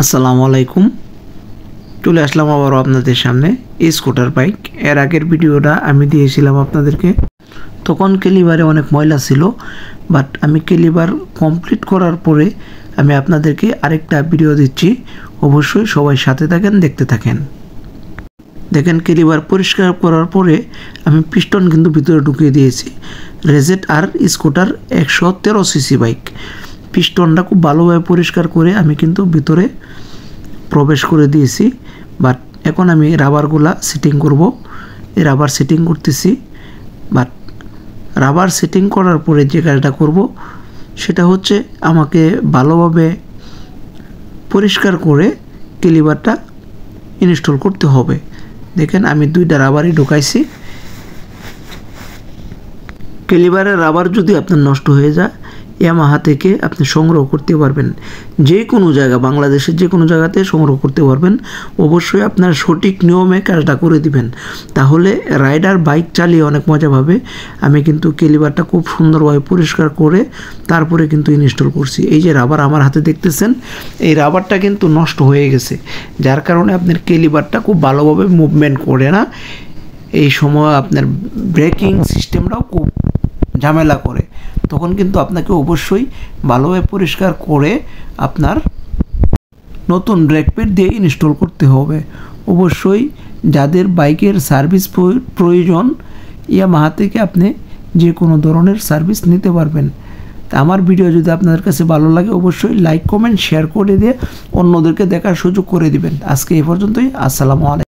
আসসালামু আলাইকুম। চলে আসলাম আবারও আপনাদের সামনে স্কুটার বাইক। এর আগের ভিডিওটা আমি দিয়েছিলাম আপনাদেরকে, তখন ক্যালিবারে অনেক ময়লা ছিল, বাট আমি ক্যালিবার কমপ্লিট করার পরে আমি আপনাদেরকে আরেকটা ভিডিও দিচ্ছি। অবশ্যই সবাই সাথে থাকেন, দেখতে থাকেন। দেখেন, ক্যালিবার পরিষ্কার করার পরে আমি পিস্টন কিন্তু ভিতরে ঢুকিয়ে দিয়েছি। রেজেট আর স্কুটার 113 সিসি বাইক। পিস্টনটা খুব ভালোভাবে পরিষ্কার করে আমি কিন্তু ভিতরে প্রবেশ করে দিয়েছি। বাট এখন আমি রাবারগুলা সেটিং করব। এই রাবার সেটিং করতেছি। বাট রাবার সেটিং করার পরে যে কাজটা করব সেটা হচ্ছে আমাকে ভালোভাবে পরিষ্কার করে ক্যালিবারটা ইনস্টল করতে হবে। দেখেন, আমি 2টা রাবারই ঢোকাইছি। ক্যালিবারের রাবার যদি আপনার নষ্ট হয়ে যায়, ইয়ামাহা থেকে আপনি সংগ্রহ করতে পারবেন। যে কোনো জায়গা, বাংলাদেশের যে কোনো জায়গাতে সংগ্রহ করতে পারবেন। অবশ্যই আপনার সঠিক নিয়মে কাজটা করে দিবেন, তাহলে রাইডার বাইক চালিয়ে অনেক মজা পাবে। আমি কিন্তু ক্যালিবারটা খুব সুন্দরভাবে পরিষ্কার করে তারপরে কিন্তু ইনস্টল করছি। এই যে রাবার আমার হাতে দেখতেছেন, এই রাবারটা কিন্তু নষ্ট হয়ে গেছে, যার কারণে আপনার ক্যালিবারটা খুব ভালোভাবে মুভমেন্ট করে না। এই সময় আপনার ব্রেকিং সিস্টেমটাও খুব ঝামেলা করে। তখন কিন্তু আপনাকে অবশ্যই ভালোভাবে পরিষ্কার করে আপনার নতুন ব্রেক প্যাড দিয়ে ইনস্টল করতে হবে। অবশ্যই যাদের বাইকের সার্ভিস প্রয়োজন, ইয়ামাহা থেকে আপনি যে কোনো ধরনের সার্ভিস নিতে পারবেন। তা আমার ভিডিও যদি আপনাদের কাছে ভালো লাগে, অবশ্যই লাইক, কমেন্ট, শেয়ার করে দিয়ে অন্যদেরকে দেখার সুযোগ করে দিবেন। আজকে এই পর্যন্তই। আসসালামু আলাইকুম।